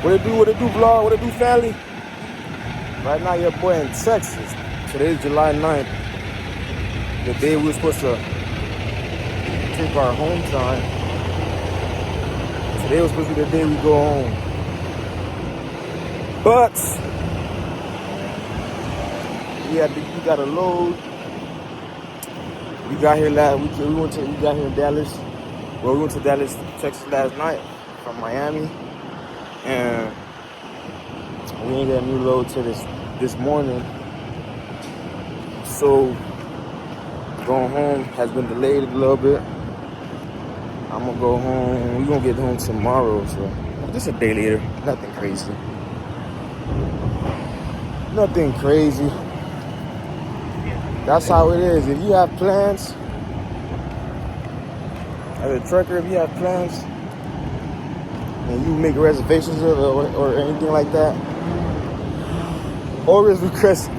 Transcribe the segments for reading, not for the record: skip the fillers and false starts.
What it do, vlog? What it do, family? Right now, your boy in Texas. Today's July 9th. The day we were supposed to take our home time. Today was supposed to be the day we go home. But we got a load. We got here we got here in Dallas. Well, we went to Dallas, Texas last night from Miami. And we ain't got a new load till this morning. So going home has been delayed a little bit. I'm gonna go home. We're gonna get home tomorrow, so just a day later. Nothing crazy. Nothing crazy. That's how it is. If you have plans, as a trucker, if you have plans and you make reservations or anything like that, always request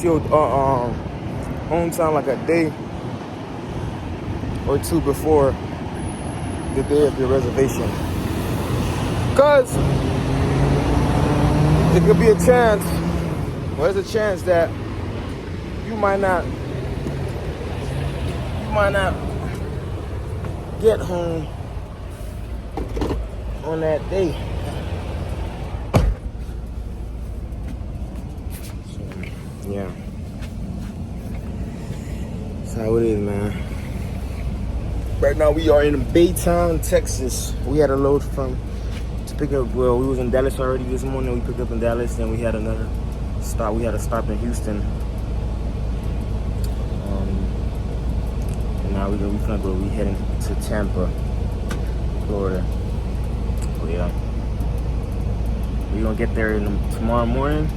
your home time like a day or two before the day of your reservation, because there could be a chance, well, there's a chance that you might not get home on that day. So, yeah, that's how it is, man. Right now we are in Baytown, Texas. We had a load to pick up. Well, we was in Dallas already this morning. We picked up in Dallas, then we had another stop. We had a stop in Houston. And now we heading to Tampa, Florida. Oh yeah. We're gonna get there tomorrow morning,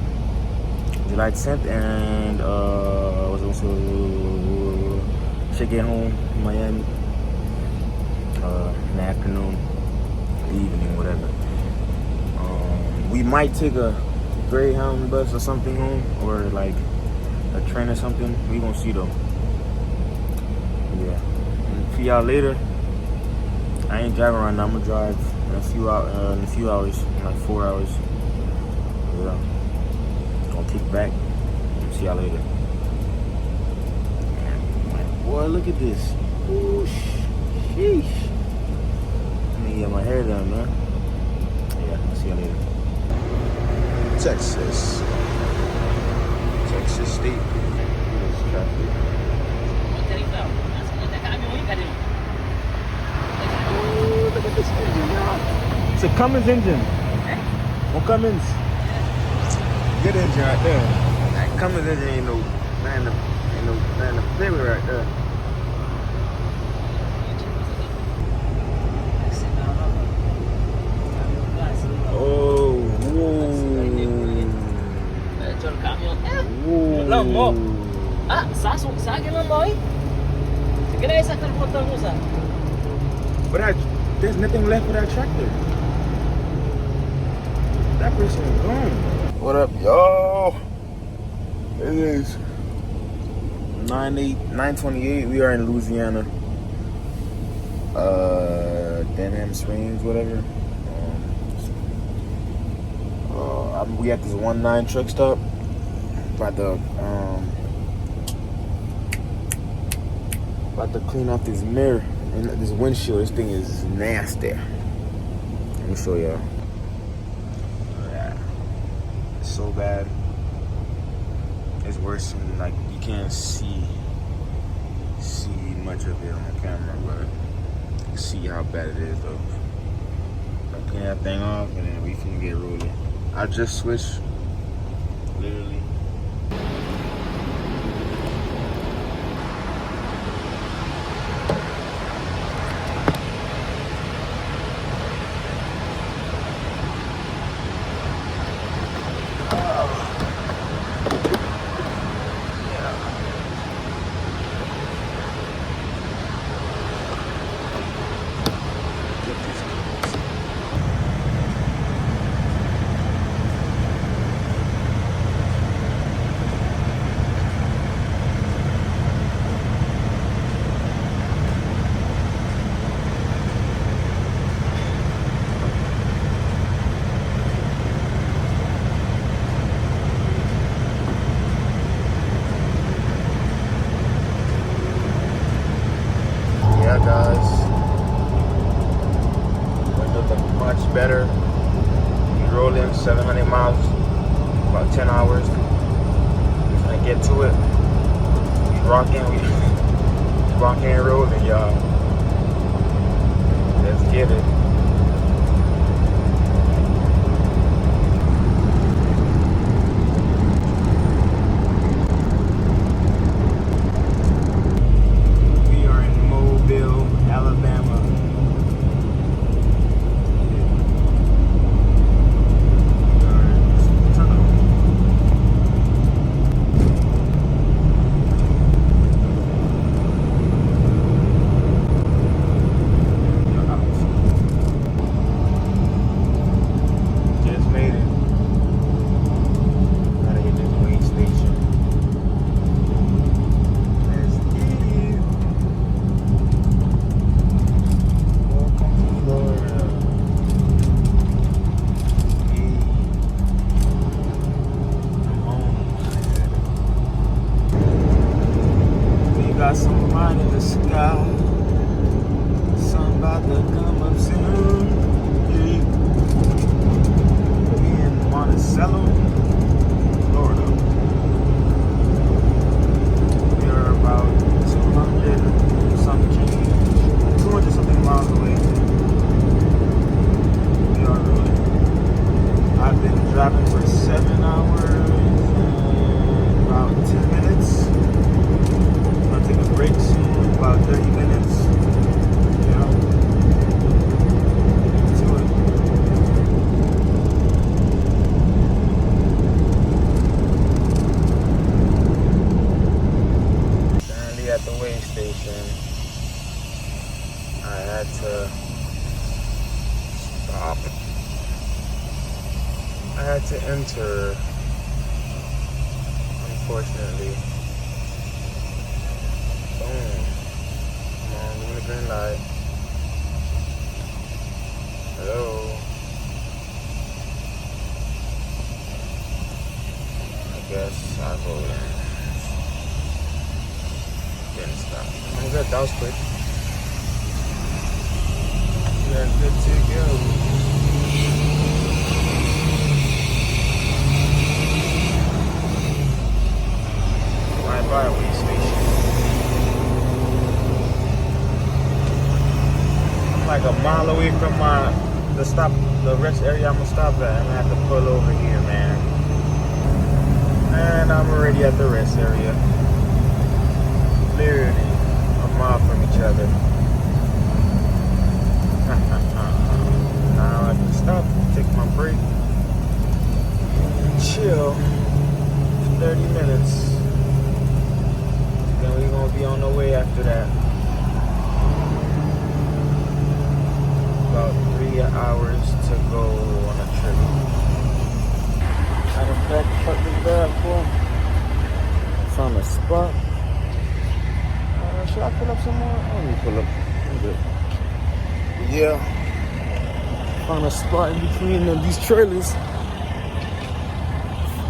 July 10th, and was also should get home in Miami in the afternoon, the evening, whatever. We might take a Greyhound bus or something home, or like a train or something. We gonna see though. Yeah. And see y'all later. I ain't driving right now. I'm gonna drive in a few hours, in like 4 hours. Yeah. Gonna kick back. See y'all later. Boy, look at this. Ooh, sheesh. Let me get my hair done, man. Yeah, see y'all later. Texas State. There's traffic. Ooh, look at this engine, y'all. It's a Cummins engine. What Cummins? Good engine right there. That Cummins engine ain't no man to play with right there. Oh, whoa. Ah, sa akin lang, boy. Sige na, isa kalpotang mo sa. But there's nothing left for that tractor. That person is gone. What up, y'all? It is 9:28. We are in Louisiana. Denham Springs, whatever. We at this 1-9 truck stop about to clean off this mirror and this windshield. This thing is nasty. Let me show y'all. Yeah. It's so bad. It's worse than, like, you can't see much of it on the camera, but you can see how bad it is though. I'll clean that thing off and then we can get rolling. I just switched, literally. rolling 700 miles, about 10 hours. We're gonna get to it. We rocking and rolling, y'all. Let's get it. We are in Mobile, Alabama. Got some light in the sky. Sun about to come up soon. Yeah. We in Monticello, Florida. We are about 200 something miles away. We are really. I've been driving for 7 hours and about 10 minutes. Take a break soon, about 30 minutes. Yeah. To it. Currently at the weigh station. I had to stop. I had to enter, unfortunately. Boom. Come on, give me the green light. Hello. I guess I'll go in. Didn't stop. Oh, good. That was quick. We are good to go. Right by a weigh station. Like a mile away from the rest area I'm gonna stop at. I'm gonna have to pull over here, man. And I'm already at the rest area. Literally a mile from each other. Now I can stop, take my break, chill for 30 minutes. Then we're gonna be on the way after that. About 3 hours to go on a trip. I just back this bag for. Found a spot. Should I pull up some more? Let me pull up. I'm good. Yeah. Found a spot in between these trailers.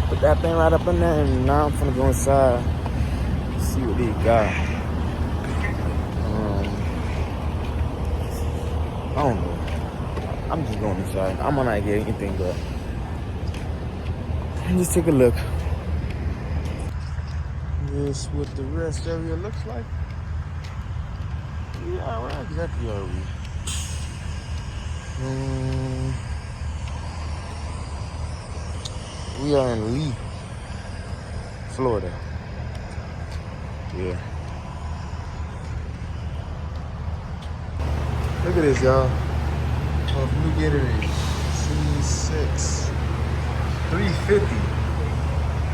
Put that thing right up in there, and now I'm gonna go inside. See what they got. I don't know. I'm just going inside. I might not get anything, but just take a look. This is what the rest area looks like. Yeah, where exactly are we? We are in Lee, Florida. Yeah. Look at this, y'all. New Gatorade. C6. $3.50.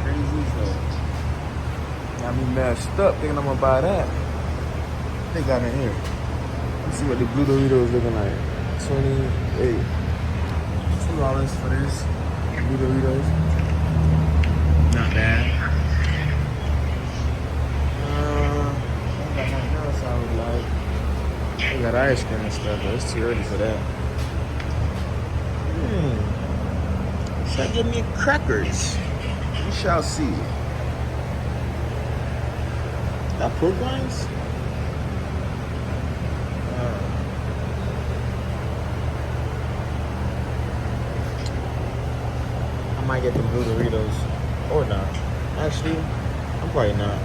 Crazy though. Got me messed up thinking I'm gonna buy that. They got in here. Let's see what the blue Doritos looking like. 28. $2 for this. Blue Doritos. Not bad. I got nothing else I would like. They got ice cream and stuff, but it's too early for that. Should I get me crackers? We shall see. That pork rinds? might get the blue Doritos. Or not. Actually, I'm probably not.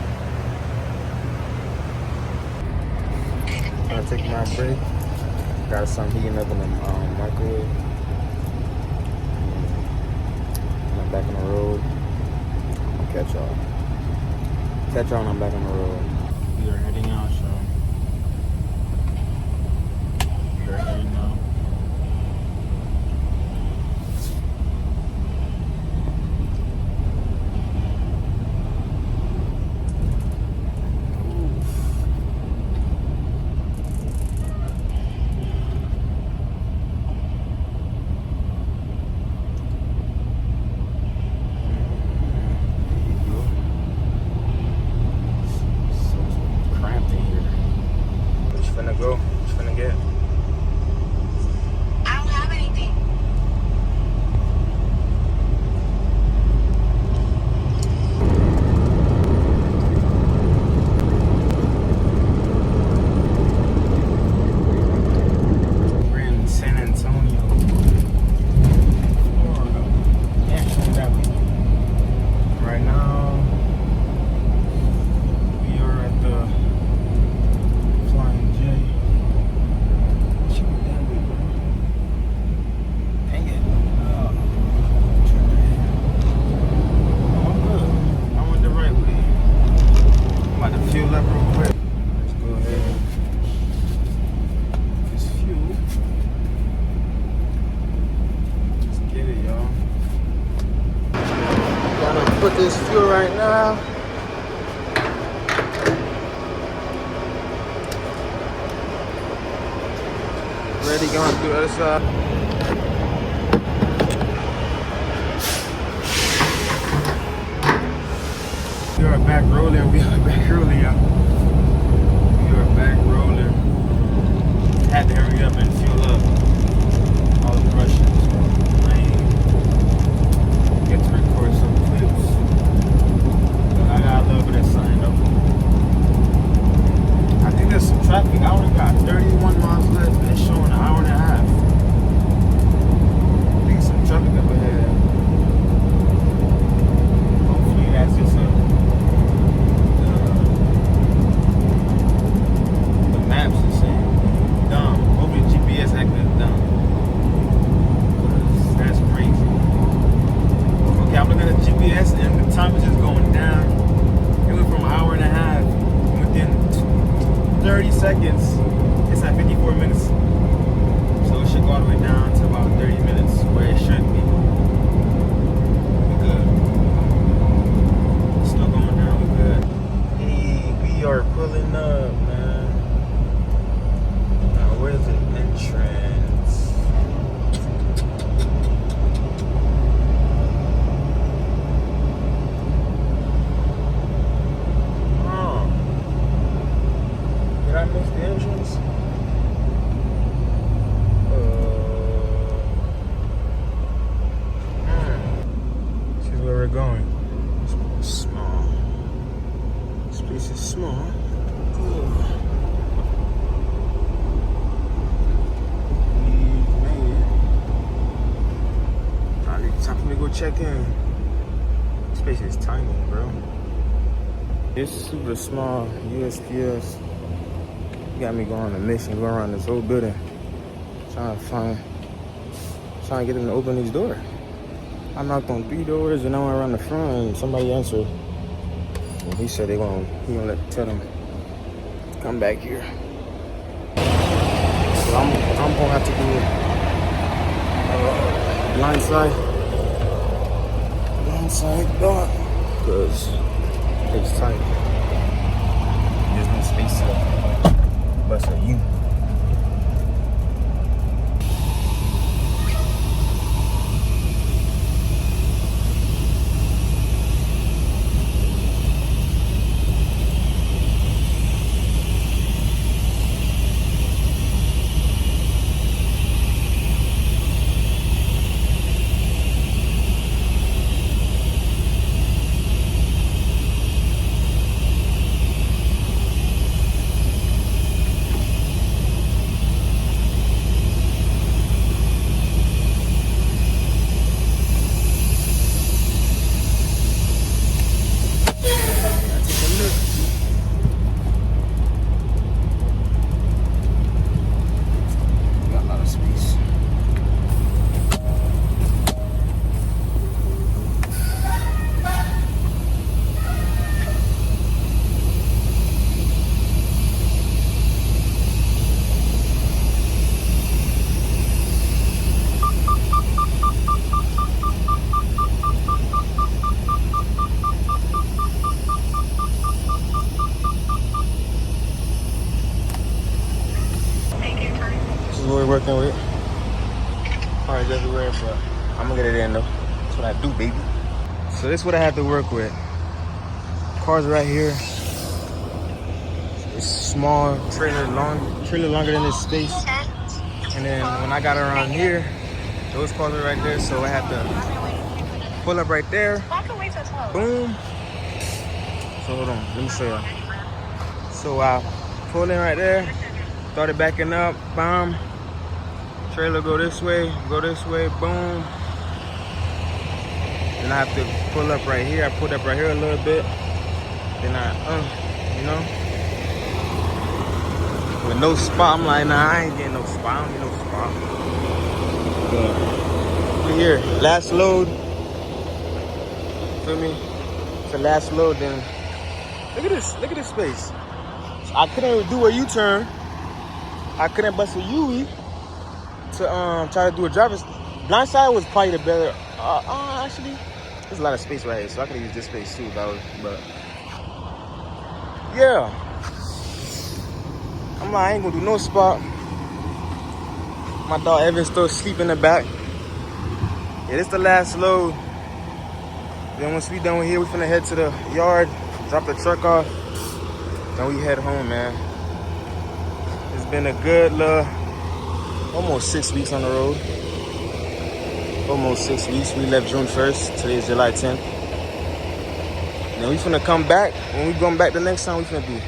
I'll take my break. Got some heating up in the microwave. And I'm back on the road. I'll catch y'all. Catch y'all when I'm back on the road. We are heading out, so. We are heading out. Go. What you finna get? I don't have anything. We're in San Antonio, Florida. Actually, that way. Right now, we are at the Flying J. Dang it. Oh, I'm good. I went the right way. I'm about to fuel up real quick. Let's go ahead. Just fuel. Let's get it, y'all. Gonna put this fuel right now. Ready, going through the other side. We are back rolling. We are back rolling, y'all. We are back rolling. Had to hurry up and fuel up. I was rushing, so I ain't get to record some clips. But I got a little bit of something though. I think there's some traffic. I only got 31 miles left, and it's showing an hour and a half. I think some traffic up ahead. Hopefully that's just the maps is saying dumb. Hopefully GPS acting dumb. 'Cause that's crazy. Okay, I'm looking at the GPS and the time is just going down. It went from an hour and a half, and within 30 seconds, it's at 54 minutes. So it should go all the way down to about 30 minutes where it should be. We good. It's still going down, we good. Hey, we are pulling up, man. Now where's the entrance? Oh. Did I miss the entrance? This is where we're going. This place is small. This place is small. We made it. Time for me to go check in. This place is tiny, bro. It's super small. USPS. Got me going on a mission, going around this whole building, trying to get them to open these doors. I knocked on 3 doors and I went around the front and somebody answered. And he said he gonna tell them come back here. So I'm gonna have to do blindside door because it's tight. There's no space to bust a U. but I'm gonna get it in though. That's what I do, baby. So this is what I have to work with. Cars right here. It's small, trailer longer than this space. And then when I got around here, those cars are right there, so I have to pull up right there. Boom. So hold on, let me show y'all. So I pull in right there, started backing up, bam. Trailer go this way, boom. Then I have to pull up right here. I pulled up right here a little bit. Then you know, with no spot. I'm like, nah, I ain't getting no spot. I don't get no spot. But here, last load. Feel me? It's the last load. Then look at this space. So I couldn't do a U-turn. I couldn't bust a UE to try to do a driver's. Blind side was probably the better. Actually, there's a lot of space right here, so I could use this space too. But yeah, I'm like, I ain't gonna do no spot. My dog Evan's still asleep in the back. Yeah, this the last load. Then once we done with here, we finna head to the yard, drop the truck off, then we head home, man. It's been a good almost 6 weeks on the road. Almost 6 weeks. We left June 1st. Today is July 10th. And then we finna come back. When we come back the next time, we finna do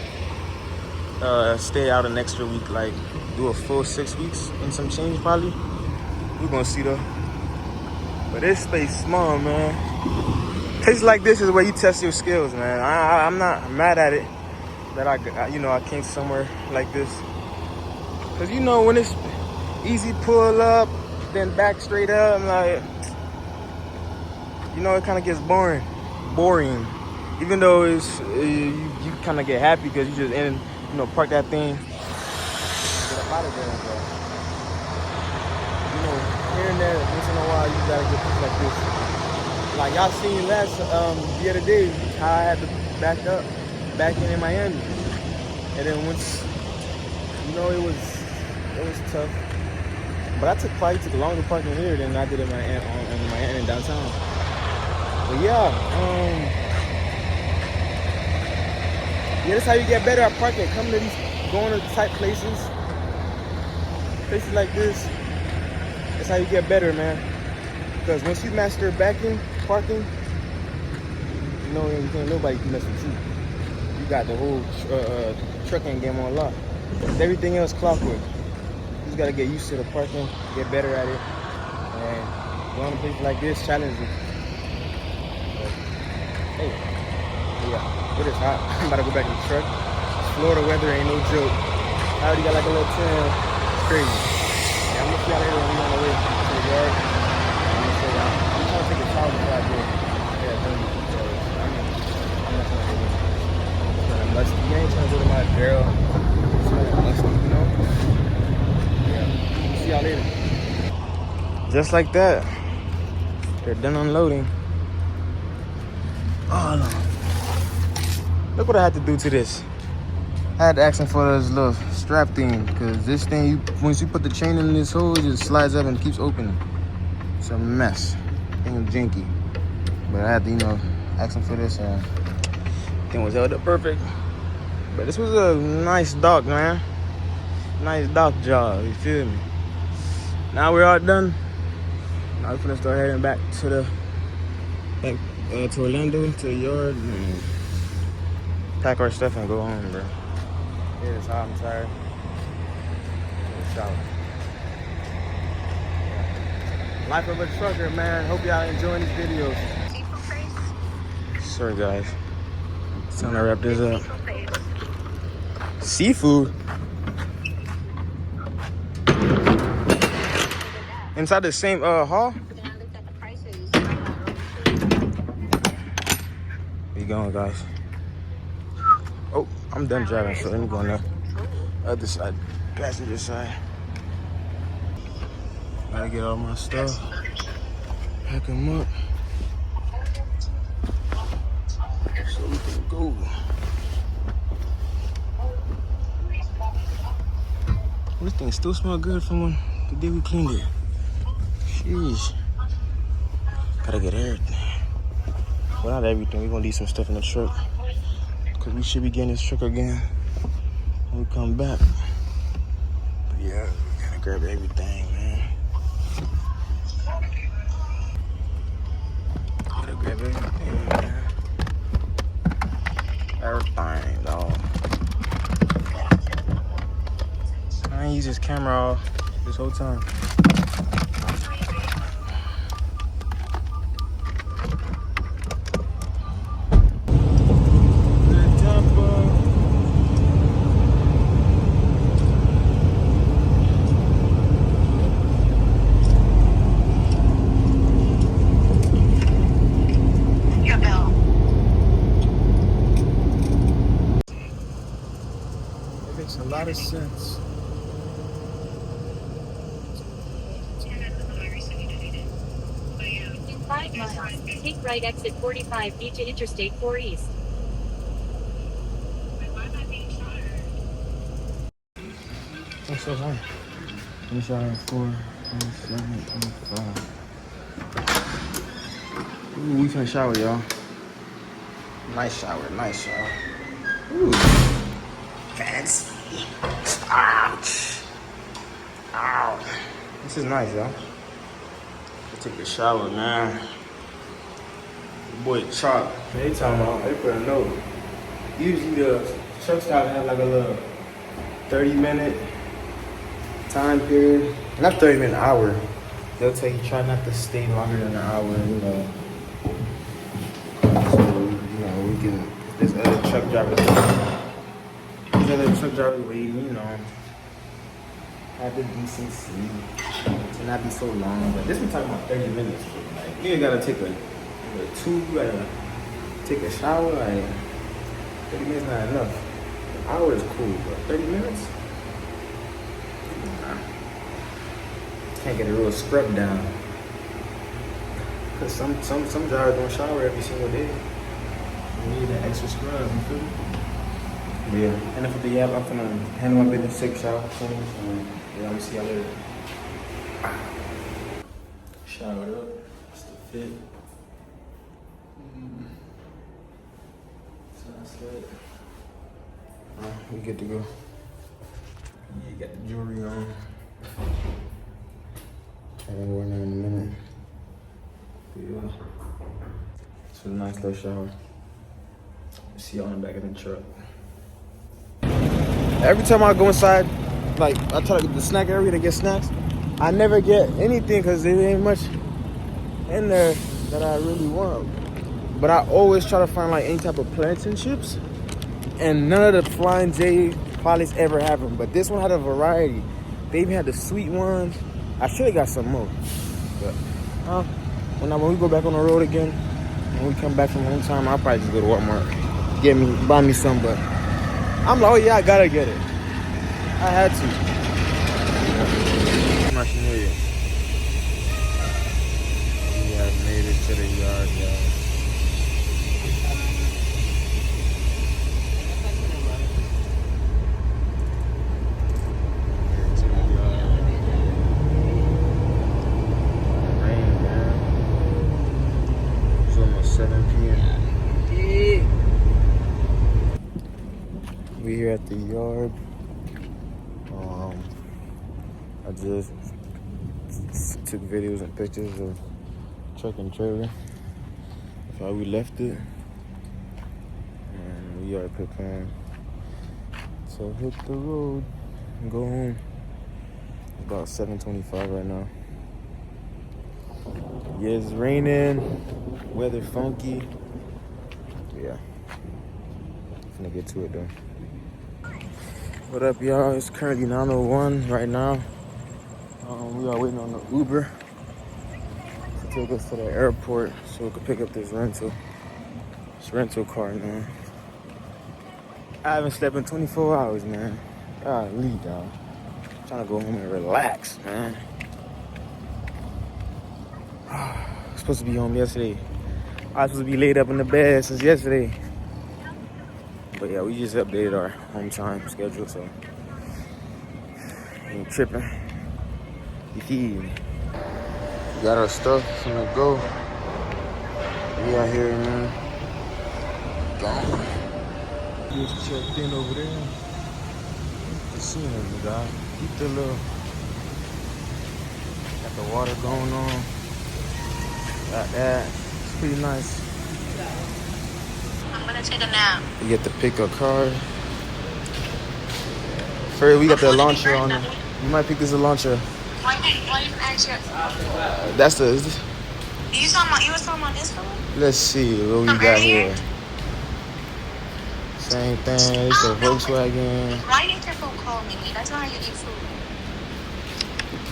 stay out an extra week, like do a full 6 weeks and some change probably. We're gonna see though. But this space small, man. Places like this is where you test your skills, man. I'm not mad at it that I came somewhere like this. Cause you know when it's easy pull up, then back straight up, I'm like, you know, it kind of gets boring. Even though it's you kind of get happy because you just park that thing, get up out of there. But, you know, here and there, once in a while, you gotta get things like this. Like y'all seen the other day, how I had to back in Miami, and then once, you know, it was tough. But I probably took longer parking here than I did in Miami downtown. But yeah, that's how you get better at parking. Come to these going to type places like this. That's how you get better, man. Because once you master parking, you know, nobody can mess with you. You got the whole trucking game on lock. Everything else clockwork. You just gotta get used to the parking, get better at it, and going to places like this, challenge you. But, hey, yeah, it is hot. I'm about to go back in the truck. Florida weather ain't no joke. I already got like a little tan. It's crazy. Yeah, I'm gonna see y'all later when we on the way to the yard. I'm gonna show y'all. I'm trying to take a shower before I go. Yeah, I'm not trying to go. I'm musty. You ain't trying to go to my girl. Smelling musty, you know? Yeah. See y'all later. Just like that, they're done unloading. Oh no. Look what I had to do to this. I had to ask him for this little strap thing, because this thing, once you put the chain in this hole, it just slides up and keeps opening. It's a mess. Thing janky. But I had to, ask him for this, and thing was held up perfect. But this was a nice dock, man. Nice dock job, you feel me? Now we're all done. Now we're gonna start heading back to Orlando, to the yard, and pack our stuff and go home, bro. Yeah, it's hot, I'm tired. Shower. Yeah. Life of a trucker, man. Hope y'all enjoying these videos. Sorry, guys. It's time to wrap this up. Seafood? Inside the same hall? Where you going, guys? Oh, I'm done driving, so let me go on the other side, passenger side. Gotta get all my stuff, pack them up, so we can go. This thing still smells good from the day we cleaned it. Sheesh. Gotta get everything. Well, not everything. We're gonna leave some stuff in the truck. Cause we should be getting this truck again when we come back. But yeah, we gotta grab everything, man. Gotta grab everything, man. Everything, dog. I ain't use this camera all this whole time. Your bill. It makes a lot of sense. In 5 miles, take right exit 45B to Interstate 4 East. What's so high? I'm sorry, 4, 7, 5. Ooh, we finna shower, y'all. Nice shower, nice shower. Ooh, fancy. Ouch. Ow. This is nice, y'all. Let's take a shower, man. Your boy Chop. They talking about, they put a note. Usually the truck stop have like a little 30-minute time period. Not 30-minute, hour. They'll tell you try not to stay longer than an hour, you know. So, you know, we can, there's other truck drivers waiting, you know. Have the decency to not be so long. But this we're talking about 30 minutes. Like, you gotta take a gotta take a shower. Like, 30 minutes not enough. An hour is cool, but 30 minutes? Nah. Can't get a real scrub down. Cause some drivers don't shower every single day. You need that extra scrub, you feel me? But yeah, enough of the yap. I'm gonna handle my business, take a shower, clean, and yeah, I'm see y'all later. Showered up, it's the fit. So that's good. We good to go. Yeah, got the jewelry on. I'm going there in a minute. Yeah. It's a nice little shower. See y'all in the back of the truck. Every time I go inside, like I try to get the snack area to get snacks, I never get anything because there ain't much in there that I really want. But I always try to find like any type of plantain chips, and none of the Flying J Polly's ever have them. But this one had a variety. They even had the sweet ones. I should have got some more. But when we go back on the road again, when we come back from Hometime, I'll probably just go to Walmart, buy me some. But I'm like, oh yeah, I gotta get it. I had to. Machinery. We have made it to the yard, y'all. Rain, man. It's almost 7 p.m. We here at the yard. I just took videos and pictures of truck and trailer. That's how we left it. And we are preparing to hit the road and go home. It's about 7:25 right now. Yeah, it's raining, weather funky. Yeah, finna get to it though. What up, y'all? It's currently 9:01 right now. We are waiting on the Uber to take us to the airport so we can pick up this rental car, man. I haven't slept in 24 hours, man. Golly, dog. I'm trying to go home and relax, man. I was supposed to be home yesterday. I was supposed to be laid up in the bed since yesterday. But yeah, we just updated our home time schedule, so ain't tripping. You feel me? Got our stuff finna go. We out here, man. Gone. Just checked in over there. The scenery, guy. Keep the little. Got the water going on. Got that. It's pretty nice. I'm gonna take a nap. You get the pickup car. First, we got the launcher on it. You might pick this a launcher. Why you ask your... That's the. You was talking about this one? Let's see what we From got earlier? here. Same thing. It's a Volkswagen. Why didn't your phone call me? That's not how you eat food.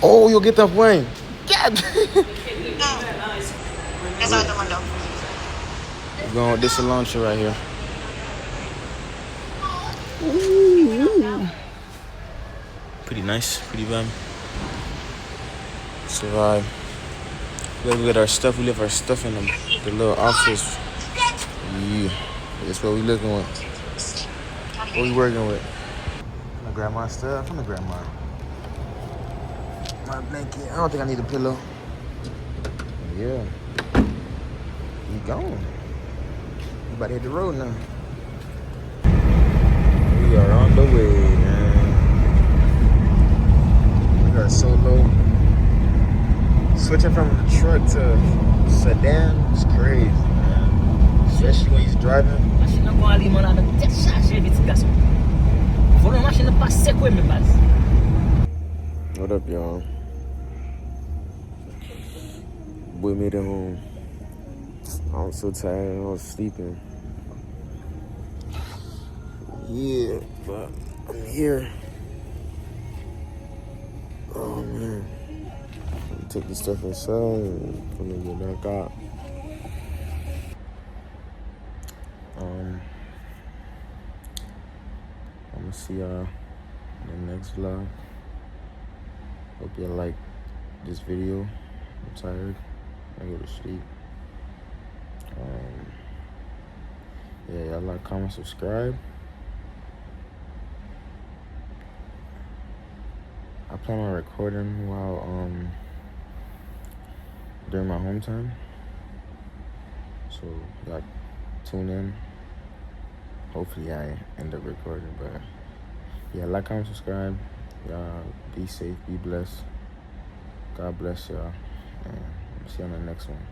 Oh, you'll get that plane. Yeah. No. That's out the window. We're going with this launcher right here. Ooh. Pretty nice. Pretty bad. Survive. We left our stuff. We left our stuff in the little office. Yeah. That's what we looking with. What we working with? I'm gonna grab my stuff. I'm gonna grab my blanket. I don't think I need a pillow. Yeah. We gone. We about to hit the road now. We are on the way, man. We are so low. Switching from the truck to sedan is crazy, man. Especially when he's driving. Machine nan pou ali man nan tet charge vite gason. Volan machine nan pa sekwe men baz. What up, y'all? Boy made it home. I was so tired. I was sleeping. Yeah, but I'm here. Oh, man. Take the stuff inside and put it back out. I'm gonna see y'all in the next vlog. Hope you like this video. I'm tired. I go to sleep. Yeah, y'all like, comment, subscribe. I plan on recording while during my home time. So y'all tune in. Hopefully I end up recording, but yeah, like, comment, subscribe. Y'all be safe, be blessed. God bless y'all, and see you on the next one.